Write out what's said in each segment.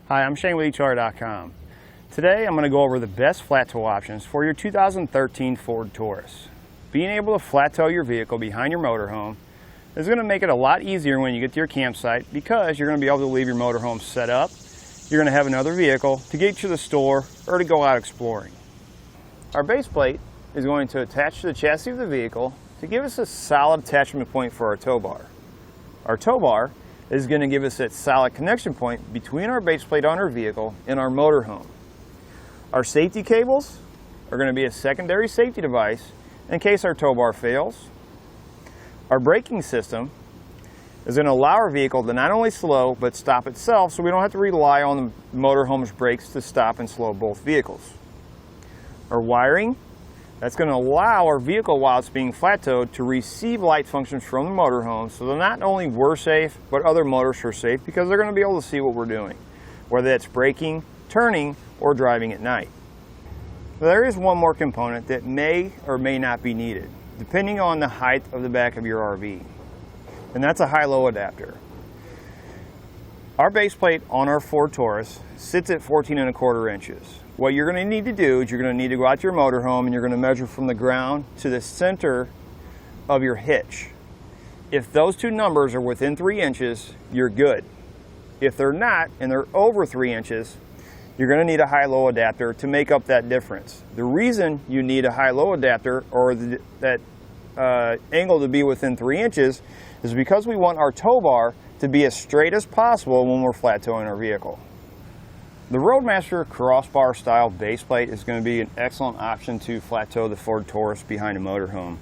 Hi, I'm Shane with etrailer.Com. Today I'm going to go over the best flat tow options for your 2013 Ford Taurus. Being able to flat tow your vehicle behind your motorhome is going to make it a lot easier when you get to your campsite because you're going to be able to leave your motorhome set up. You're going to have another vehicle to get to the store or to go out exploring. Our base plate is going to attach to the chassis of the vehicle to give us a solid attachment point for our tow bar. Our tow bar is going to give us that solid connection point between our base plate on our vehicle and our motorhome. Our safety cables are going to be a secondary safety device in case our tow bar fails. Our braking system is going to allow our vehicle to not only slow but stop itself, so we don't have to rely on the motorhome's brakes to stop and slow both vehicles. Our wiring, that's going to allow our vehicle, while it's being flat towed, to receive light functions from the motorhome, so that not only we're safe, but other motorists are safe because they're going to be able to see what we're doing, whether that's braking, turning, or driving at night. There is one more component that may or may not be needed, depending on the height of the back of your RV, and that's a high-low adapter. Our base plate on our Ford Taurus sits at 14¼ inches. What you're going to need to do is you're going to need to go out to your motorhome and you're going to measure from the ground to the center of your hitch. If those two numbers are within 3 inches, you're good. If they're not and they're over 3 inches, you're going to need a high-low adapter to make up that difference. The reason you need a high-low adapter, or that angle to be within 3 inches, is because we want our tow bar to be as straight as possible when we're flat towing our vehicle. The Roadmaster CrossBar style base plate is going to be an excellent option to flat tow the Ford Taurus behind a motorhome.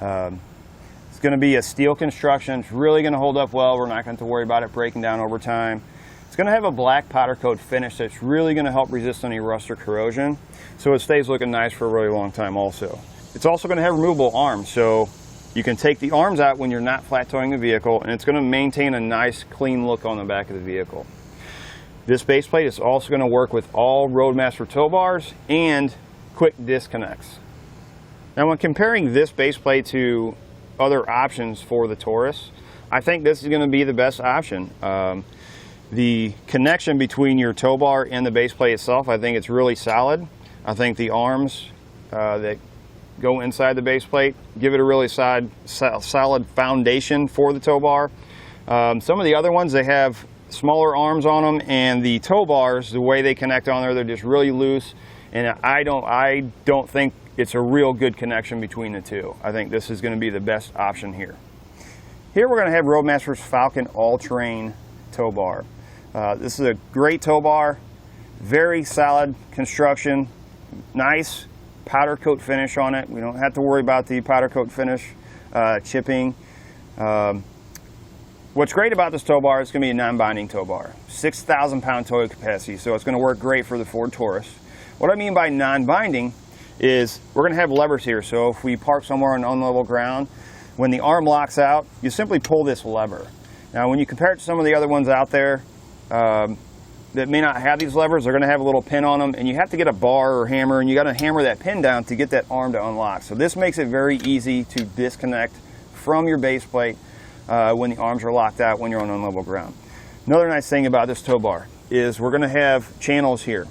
It's going to be a steel construction. It's really going to hold up well. We're not going to have to worry about it breaking down over time. It's going to have a black powder coat finish that's really going to help resist any rust or corrosion, so it stays looking nice for a really long time also. It's also going to have removable arms, so you can take the arms out when you're not flat towing the vehicle, and it's going to maintain a nice clean look on the back of the vehicle. This base plate is also going to work with all Roadmaster tow bars and quick disconnects. Now, when comparing this base plate to other options for the Taurus, I think this is going to be the best option. The connection between your tow bar and the base plate itself, I think it's really solid. I think the arms that go inside the base plate give it a really solid foundation for the tow bar. Some of the other ones, they have smaller arms on them, and the tow bars, the way they connect on there, they're just really loose, and I don't think it's a real good connection between the two. I think this is going to be the best option here. Here we're going to have Roadmaster's Falcon all-terrain tow bar. This is a great tow bar, very solid construction, nice powder coat finish on it. We don't have to worry about the powder coat finish chipping. What's great about this tow bar is it's going to be a non-binding tow bar, 6,000 pound towing capacity, so it's going to work great for the Ford Taurus. What I mean by non-binding is we're going to have levers here, so if we park somewhere on unlevel ground, when the arm locks out, you simply pull this lever. Now, when you compare it to some of the other ones out there that may not have these levers, they're going to have a little pin on them, and you have to get a bar or hammer, and you got to hammer that pin down to get that arm to unlock. So this makes it very easy to disconnect from your base plate when the arms are locked out when you're on unlevel ground. Another nice thing about this tow bar is we're going to have channels here,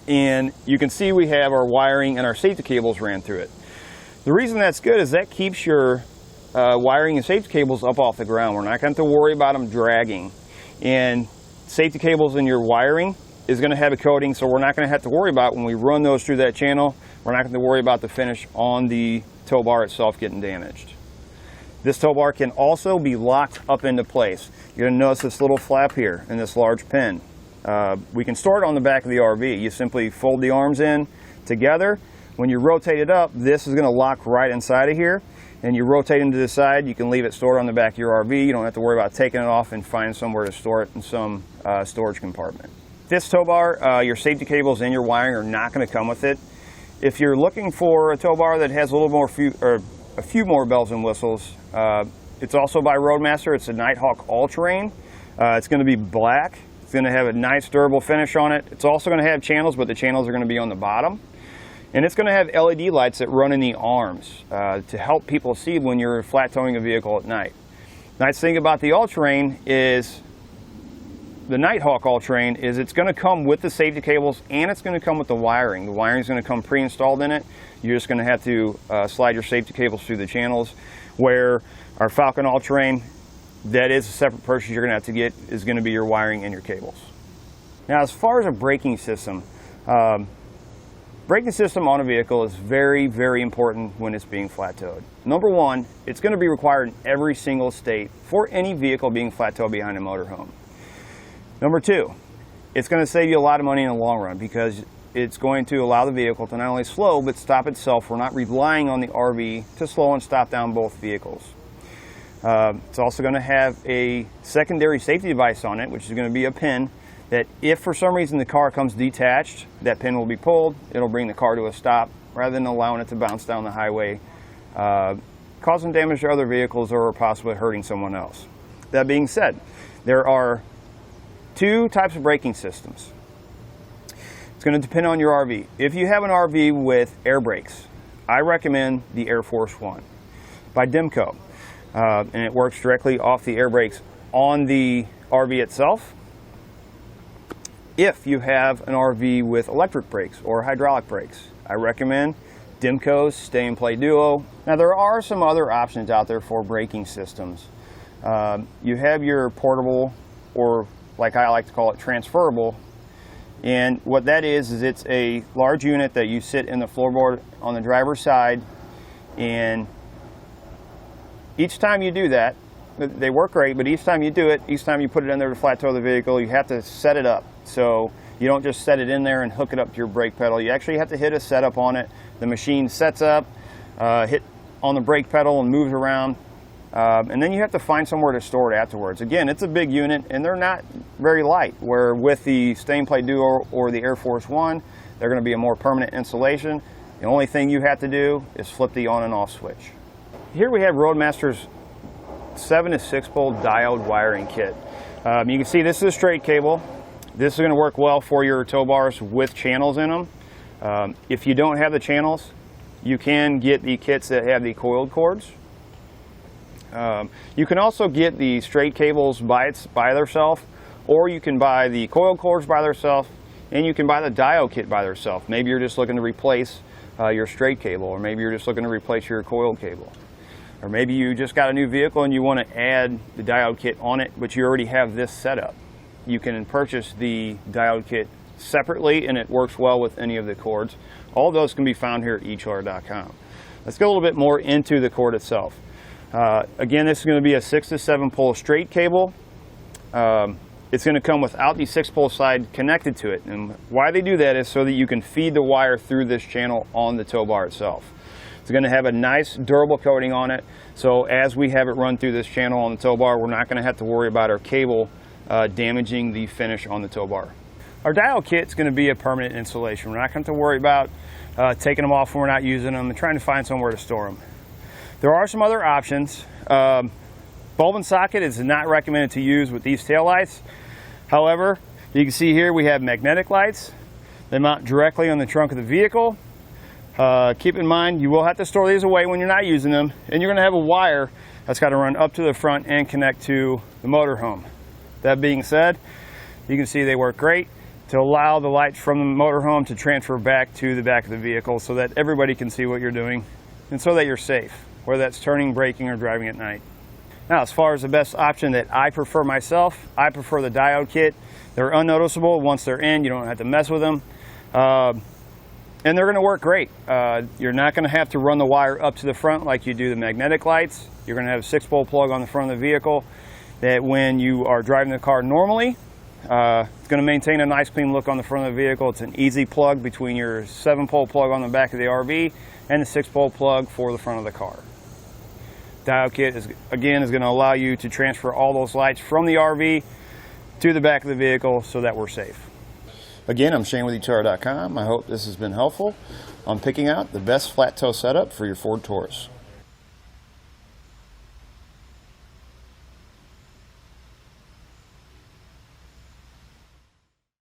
and you can see we have our wiring and our safety cables ran through it. The reason that's good is that keeps your wiring and safety cables up off the ground. We're not going to have to worry about them dragging, and safety cables in your wiring is going to have a coating, so we're not going to have to worry about when we run those through that channel, we're not going to worry about the finish on the tow bar itself getting damaged. This tow bar can also be locked up into place. You're going to notice this little flap here and this large pin. We can store it on the back of the RV. You simply fold the arms in together. When you rotate it up, this is going to lock right inside of here. And you rotate them to the side, you can leave it stored on the back of your RV. You don't have to worry about taking it off and finding somewhere to store it in some storage compartment. This tow bar, your safety cables and your wiring are not going to come with it. If you're looking for a tow bar that has a few more bells and whistles, it's also by Roadmaster. It's a Nighthawk all-terrain. It's going to be black. It's going to have a nice durable finish on it. It's also going to have channels, but the channels are going to be on the bottom. And it's going to have LED lights that run in the arms to help people see when you're flat towing a vehicle at night. Nice thing about the all-terrain is the Nighthawk all-terrain is it's going to come with the safety cables and it's going to come with the wiring. The wiring is going to come pre-installed in it. You're just going to have to slide your safety cables through the channels, where our Falcon all-terrain, that is a separate purchase you're going to have to get, is going to be your wiring and your cables. Now, as far as a braking system on a vehicle is very, very important when it's being flat towed. Number one, it's going to be required in every single state for any vehicle being flat towed behind a motorhome. Number two, it's going to save you a lot of money in the long run, because it's going to allow the vehicle to not only slow but stop itself. We're not relying on the RV to slow and stop down both vehicles. It's also going to have a secondary safety device on it, which is going to be a pin that if for some reason the car comes detached, that pin will be pulled. It'll bring the car to a stop rather than allowing it to bounce down the highway, causing damage to other vehicles or possibly hurting someone else. That being said, there are two types of braking systems. It's going to depend on your RV. If you have an RV with air brakes, I recommend the Air Force One by Demco. And it works directly off the air brakes on the RV itself. If you have an RV with electric brakes or hydraulic brakes, I recommend Demco's Stay and Play Duo. Now, there are some other options out there for braking systems. You have your portable, or like I like to call it, transferable. And what that is it's a large unit that you sit in the floorboard on the driver's side, and each time you do that, they work great, but each time you do it, each time you put it in there to flat tow the vehicle, you have to set it up. So you don't just set it in there and hook it up to your brake pedal. You actually have to hit a setup on it. The machine sets up, hit on the brake pedal and moves around, and then you have to find somewhere to store it afterwards. Again, it's a big unit and they're not very light, where with the Stay and Play Duo or the Air Force One, they're going to be a more permanent installation. The only thing you have to do is flip the on and off switch. Here we have Roadmaster's 7 to 6 pole diode wiring kit. You can see this is a straight cable. This is going to work well for your tow bars with channels in them. If you don't have the channels, you can get the kits that have the coiled cords. You can also get the straight cables by themselves, or you can buy the coiled cords by themselves, and you can buy the diode kit by themselves. Maybe you're just looking to replace your straight cable, or maybe you're just looking to replace your coiled cable. Or maybe you just got a new vehicle and you want to add the diode kit on it, but you already have this setup. You can purchase the diode kit separately and it works well with any of the cords. All those can be found here at etrailer.com. Let's go a little bit more into the cord itself. Again, this is going to be a 6 to 7 pole straight cable. It's going to come without the 6 pole side connected to it. And why they do that is so that you can feed the wire through this channel on the tow bar itself. It's going to have a nice durable coating on it, so as we have it run through this channel on the tow bar, we're not going to have to worry about our cable damaging the finish on the tow bar. Our diode kit is going to be a permanent installation. We're not going to have to worry about taking them off when we're not using them and trying to find somewhere to store them. There are some other options. Bulb and socket is not recommended to use with these taillights. However, you can see here we have magnetic lights. They mount directly on the trunk of the vehicle. Keep in mind, you will have to store these away when you're not using them, and you're going to have a wire that's got to run up to the front and connect to the motorhome. That being said, you can see they work great to allow the lights from the motorhome to transfer back to the back of the vehicle so that everybody can see what you're doing and so that you're safe, whether that's turning, braking, or driving at night. Now, as far as the best option that I prefer myself, I prefer the diode kit. They're unnoticeable. Once they're in, you don't have to mess with them. And they're going to work great. You're not going to have to run the wire up to the front like you do the magnetic lights. You're going to have a 6 pole plug on the front of the vehicle that when you are driving the car normally, it's going to maintain a nice clean look on the front of the vehicle. It's an easy plug between your 7 pole plug on the back of the RV and the 6 pole plug for the front of the car. Diode kit is going to allow you to transfer all those lights from the RV to the back of the vehicle so that we're safe. Again, I'm Shane with etrailer.com. I hope this has been helpful on picking out the best flat tow setup for your Ford Taurus.